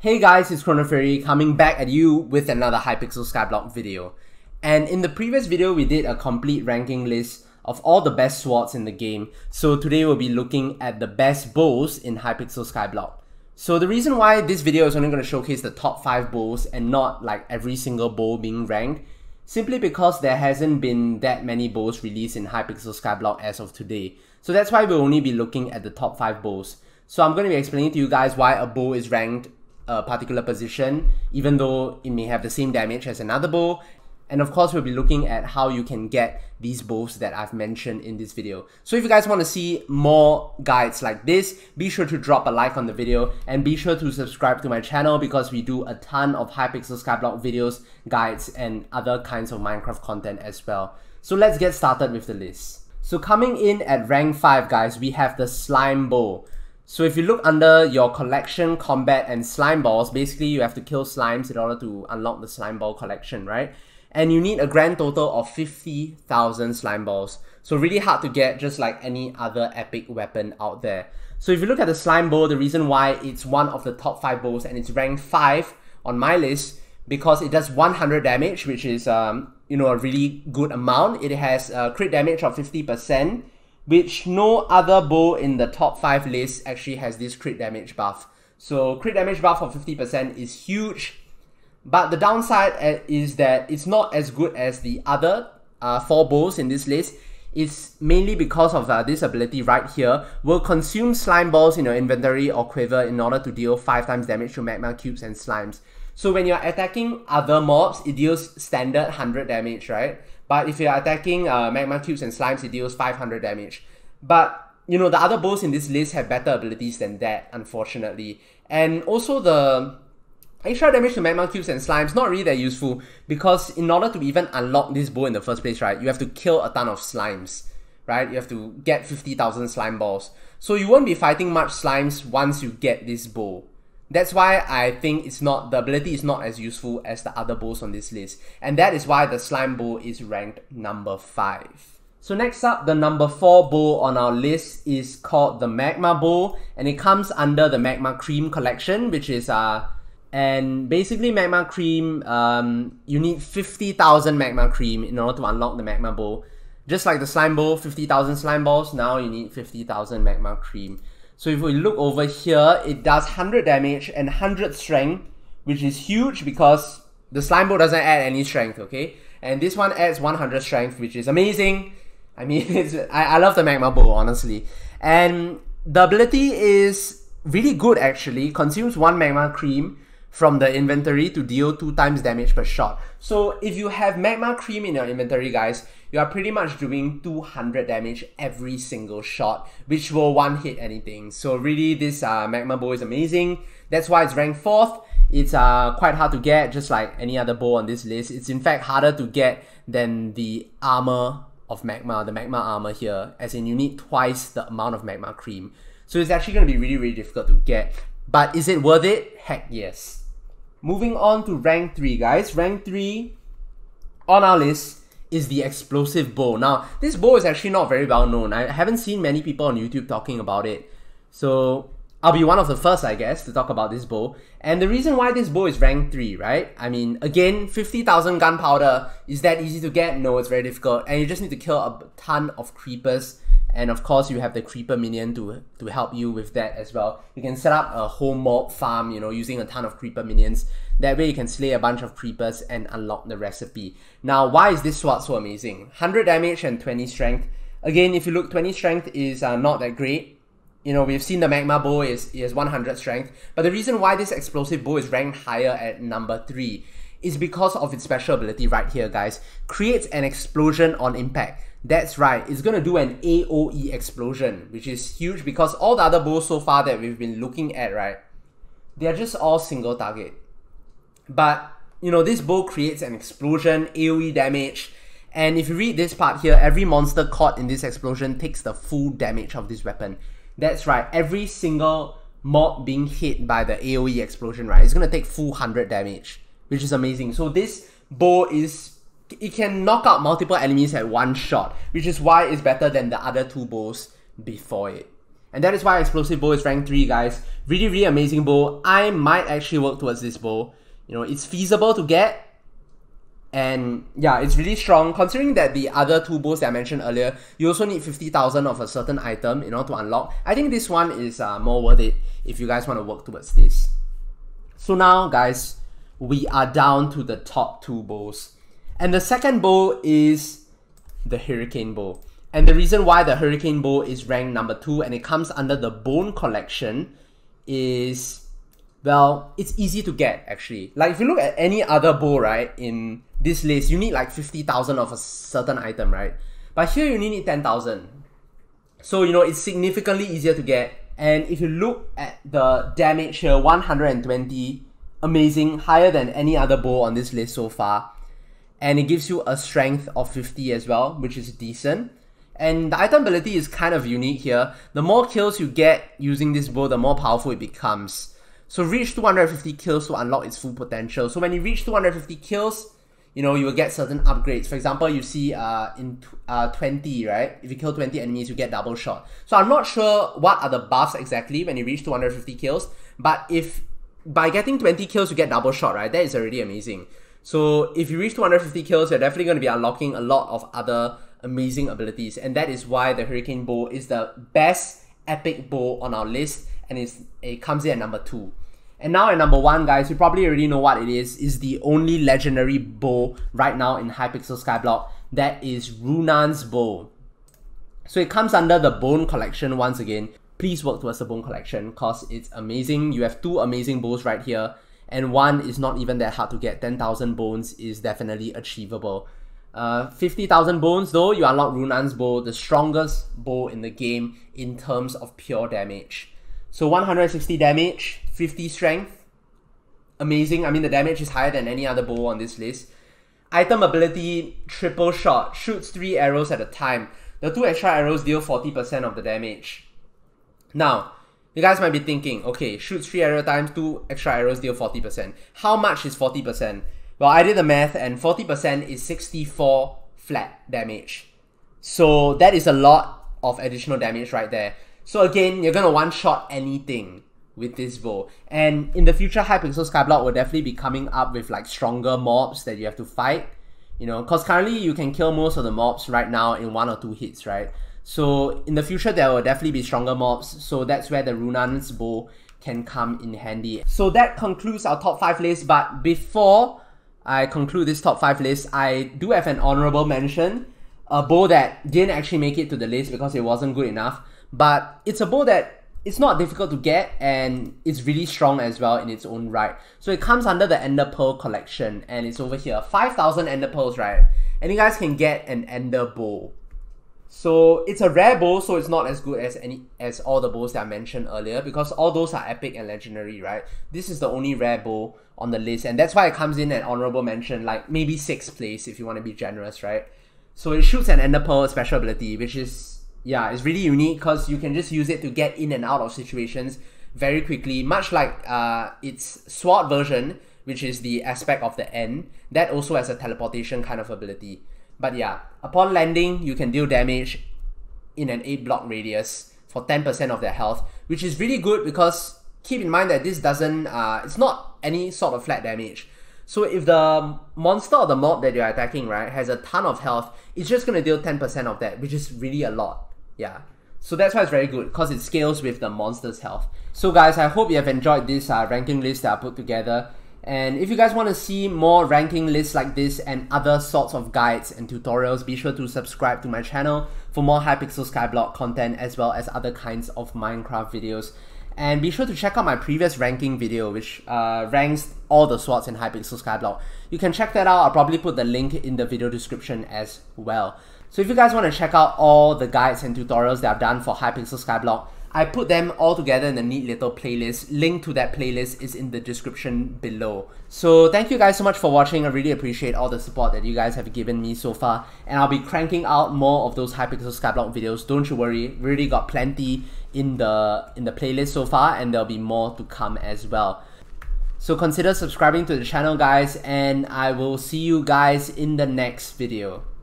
Hey guys, it's Chronofairy coming back at you with another Hypixel Skyblock video. And in the previous video, we did a complete ranking list of all the best swords in the game. So today we'll be looking at the best bows in Hypixel Skyblock. So the reason why this video is only going to showcase the top 5 bows and not like every single bow being ranked, simply because there hasn't been that many bows released in Hypixel Skyblock as of today. So that's why we'll only be looking at the top 5 bows. So I'm going to be explaining to you guys why a bow is ranked a particular position, even though it may have the same damage as another bow. And of course, we'll be looking at how you can get these bows that I've mentioned in this video. So if you guys want to see more guides like this, be sure to drop a like on the video and be sure to subscribe to my channel because we do a ton of Hypixel Skyblock videos, guides, and other kinds of Minecraft content as well. So let's get started with the list. So coming in at rank 5, guys, we have the Slime Bow. So if you look under your collection, combat, and slime balls, basically you have to kill slimes in order to unlock the slime ball collection, right? And you need a grand total of 50,000 slime balls. So really hard to get, just like any other epic weapon out there. So if you look at the slime bow, the reason why it's one of the top 5 bows and it's ranked 5 on my list, because it does 100 damage, which is a really good amount. It has a crit damage of 50%. Which no other bow in the top 5 list actually has this crit damage buff. So crit damage buff of 50% is huge. But the downside is that it's not as good as the other 4 bows in this list. It's mainly because of this ability right here. Will consume slime balls in your inventory or quiver in order to deal 5 times damage to magma cubes and slimes. So when you're attacking other mobs, it deals standard 100 damage, right? But if you're attacking magma cubes and slimes, it deals 500 damage. But, the other bows in this list have better abilities than that, unfortunately. And also the extra damage to magma cubes and slimes, not really that useful, because in order to even unlock this bow in the first place, right, you have to kill a ton of slimes, right? You have to get 50,000 slime balls. So you won't be fighting much slimes once you get this bow. That's why I think the ability is not as useful as the other bows on this list. And that is why the slime bow is ranked number 5. So next up, the number 4 bow on our list is called the Magma Bow. And it comes under the Magma Cream collection, which is, and basically Magma Cream, you need 50,000 Magma Cream in order to unlock the Magma Bow. Just like the Slime Bow, 50,000 slime balls, now you need 50,000 Magma Cream. So if we look over here, it does 100 damage and 100 strength, which is huge because the slime bow doesn't add any strength, okay? And this one adds 100 strength, which is amazing. I mean, I love the magma bow, honestly. And the ability is really good, actually. Consumes 1 magma cream from the inventory to deal 2 times damage per shot. So if you have magma cream in your inventory, guys, you are pretty much doing 200 damage every single shot, which will one-hit anything. So really, this magma bow is amazing. That's why it's ranked 4th. It's quite hard to get, just like any other bow on this list. It's in fact harder to get than the armor of magma, the magma armor here, as in you need twice the amount of magma cream. So it's actually going to be really, really difficult to get. But is it worth it? Heck yes. Moving on to rank 3, guys. Rank 3 on our list is the explosive bow. Now, this bow is actually not very well known. I haven't seen many people on YouTube talking about it. So I'll be one of the first, I guess, to talk about this bow. And the reason why this bow is ranked 3, right? I mean, again, 50,000 gunpowder. Is that easy to get? No, it's very difficult. And you just need to kill a ton of creepers. And of course, you have the creeper minion to help you with that as well. You can set up a whole mob farm, using a ton of creeper minions. That way you can slay a bunch of creepers and unlock the recipe. Now, why is this sword so amazing? 100 damage and 20 strength. Again, if you look, 20 strength is not that great. We've seen the magma bow is 100 strength. But the reason why this explosive bow is ranked higher at number 3 is because of its special ability right here, guys. Creates an explosion on impact. That's right, it's going to do an AoE explosion, which is huge because all the other bows so far that we've been looking at, right, they're just all single target. But, this bow creates an explosion, AoE damage, and if you read this part here, every monster caught in this explosion takes the full damage of this weapon. That's right, every single mob being hit by the AoE explosion, right, is going to take full 100 damage, which is amazing. So this bow it can knock out multiple enemies at one shot, which is why it's better than the other 2 bows before it. And that is why Explosive Bow is rank 3, guys. Really, really amazing bow. I might actually work towards this bow. You know, it's feasible to get. And yeah, it's really strong. Considering that the other 2 bows that I mentioned earlier, you also need 50,000 of a certain item in order to unlock. I think this one is more worth it if you guys want to work towards this. So now, guys, we are down to the top 2 bows. And the second bow is the Hurricane Bow. And the reason why the Hurricane Bow is ranked number 2 and it comes under the Bone Collection is, well, it's easy to get actually. Like if you look at any other bow, right, in this list, you need like 50,000 of a certain item, right? But here you only need 10,000. So, you know, it's significantly easier to get. And if you look at the damage here, 120, amazing, higher than any other bow on this list so far. And it gives you a strength of 50 as well, which is decent. And the item ability is kind of unique here. The more kills you get using this bow, the more powerful it becomes. So reach 250 kills to unlock its full potential. So when you reach 250 kills, you know, you will get certain upgrades. For example, you see in 20, right? If you kill 20 enemies, you get double shot. So I'm not sure what are the buffs exactly when you reach 250 kills. But if by getting 20 kills, you get double shot, right? That is already amazing. So if you reach 250 kills, you're definitely going to be unlocking a lot of other amazing abilities, and that is why the Hurricane Bow is the best epic bow on our list, and it comes in at number 2. And now at number 1, guys, you probably already know what it is the only legendary bow right now in Hypixel Skyblock. That is RUNAAN'S bow. So it comes under the Bone Collection once again. Please work towards the Bone Collection because it's amazing. You have 2 amazing bows right here, and one is not even that hard to get. 10,000 bones is definitely achievable. 50,000 bones though, you unlock RUNAAN'S bow, the strongest bow in the game in terms of pure damage. So 160 damage, 50 strength, amazing. I mean, the damage is higher than any other bow on this list. Item ability, triple shot, shoots 3 arrows at a time. The 2 extra arrows deal 40% of the damage. Now, you guys might be thinking, okay, shoots 3 arrows times 2 extra arrows deal 40%. How much is 40%? Well, I did the math, and 40% is 64 flat damage. So that is a lot of additional damage right there. So again, you're gonna one-shot anything with this bow. And in the future, Hypixel Skyblock will definitely be coming up with like stronger mobs that you have to fight. You know, because currently you can kill most of the mobs right now in 1 or 2 hits, right? So in the future, there will definitely be stronger mobs. So that's where the RUNAAN'S bow can come in handy. So that concludes our top 5 list. But before I conclude this top 5 list, I do have an honorable mention. A bow that didn't actually make it to the list because it wasn't good enough. But it's a bow that it's not difficult to get, and it's really strong as well in its own right. So it comes under the Ender Pearl collection, and it's over here. 5,000 Ender Pearls, right? And you guys can get an Ender bow. So it's a rare bow, so it's not as good as all the bows that I mentioned earlier, because all those are epic and legendary, right? This is the only rare bow on the list, and that's why it comes in an honorable mention, like maybe 6th place if you want to be generous, right? So it shoots an Ender Pearl special ability, which is, yeah, it's really unique because you can just use it to get in and out of situations very quickly, much like its sword version, which is the aspect of the end. That also has a teleportation kind of ability. But yeah, upon landing, you can deal damage in an 8 block radius for 10% of their health, which is really good because keep in mind that this doesn't, it's not any sort of flat damage. So if the monster or the mob that you're attacking, right, has a ton of health, it's just going to deal 10% of that, which is really a lot. Yeah. So that's why it's very good, because it scales with the monster's health. So guys, I hope you have enjoyed this ranking list that I put together. And if you guys want to see more ranking lists like this and other sorts of guides and tutorials, be sure to subscribe to my channel for more Hypixel Skyblock content as well as other kinds of Minecraft videos. And be sure to check out my previous ranking video, which ranks all the swords in Hypixel Skyblock. You can check that out. I'll probably put the link in the video description as well. So if you guys want to check out all the guides and tutorials that I've done for Hypixel Skyblock, I put them all together in a neat little playlist. Link to that playlist is in the description below. So thank you guys so much for watching. I really appreciate all the support that you guys have given me so far. And I'll be cranking out more of those Hypixel Skyblock videos. Don't you worry, we already got plenty in the playlist so far, and there'll be more to come as well. So consider subscribing to the channel, guys, and I will see you guys in the next video.